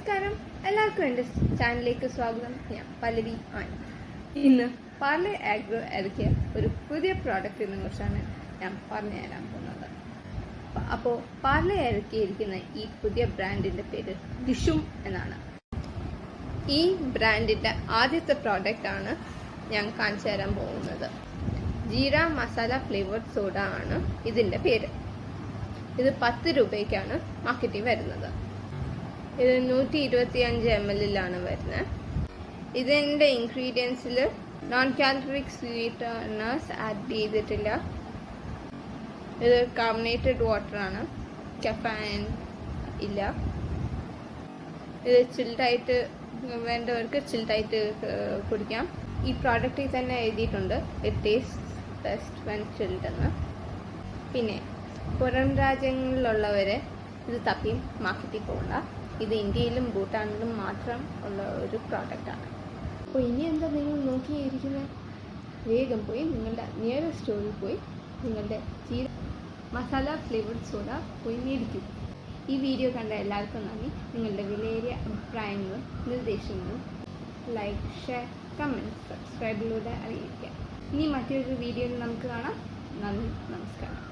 നമസ്കാരം, എല്ലാവർക്കും എൻ്റെ ചാനലിലേക്ക് സ്വാഗതം. ഞാൻ പല്ലവി ആണ്. ഇന്ന് പാർലെ ആഗ്രോ ഇറക്കിയ ഒരു പുതിയ പ്രോഡക്റ്റിനെ കുറിച്ചാണ് ഞാൻ പറഞ്ഞു തരാൻ പോകുന്നത്. അപ്പോൾ പാർലെ ഇറക്കിയിരിക്കുന്ന ഈ പുതിയ ബ്രാൻഡിൻ്റെ പേര് ഡിഷും എന്നാണ്. ഈ ബ്രാൻഡിൻ്റെ ആദ്യത്തെ പ്രോഡക്റ്റാണ് ഞാൻ കാണിച്ചു തരാൻ പോകുന്നത്. ജീര മസാല ഫ്ലേവേർഡ് സോഡ ആണ് ഇതിൻ്റെ പേര്. ഇത് 10 രൂപയ്ക്കാണ് മാർക്കറ്റിൽ വരുന്നത്. ഇത് 125 ml വരുന്നത്. ഇതിൻ്റെ ഇൻഗ്രീഡിയൻസിൽ നോൺ കാലറിക് സ്വീറ്റനേഴ്സ് ആഡ് ചെയ്തിട്ടില്ല. ഇത് കാർബണേറ്റഡ് വാട്ടറാണ്, കഫൈൻ ഇല്ല. ഇത് ചിൽഡായിട്ട് വേണ്ടവർക്ക് ചിൽഡായിട്ട് കുടിക്കാം. ഈ പ്രോഡക്റ്റിൽ തന്നെ എഴുതിയിട്ടുണ്ട് it taste best when chilled എന്ന്. പിന്നെ പുറം രാജ്യങ്ങളിലുള്ളവർ ഇത് തപ്പി മാർക്കറ്റിൽ പോകണ്ട. ഇത് ഇന്ത്യയിലും ഭൂട്ടാനിലും മാത്രം ഉള്ള ഒരു പ്രോഡക്റ്റാണ്. അപ്പോൾ ഇനി എന്താ നിങ്ങൾ നോക്കിയിരിക്കുന്നത്? വേഗം പോയി നിങ്ങളുടെ നിയറസ്റ്റ് സ്റ്റോറിൽ പോയി നിങ്ങളുടെ ജീര മസാല ഫ്ലേവേർഡ് സോഡ പോയി മേടിക്കും. ഈ വീഡിയോ കണ്ട എല്ലാവർക്കും നന്ദി. നിങ്ങളുടെ വിലയേറിയ അഭിപ്രായങ്ങളും നിർദ്ദേശങ്ങളും ലൈക്ക്, ഷെയർ, കമൻറ്റ്, സബ്സ്ക്രൈബിലൂടെ അറിയിക്കുക. ഇനി മറ്റൊരു വീഡിയോയിൽ നമുക്ക് കാണാം. നന്ദി, നമസ്കാരം.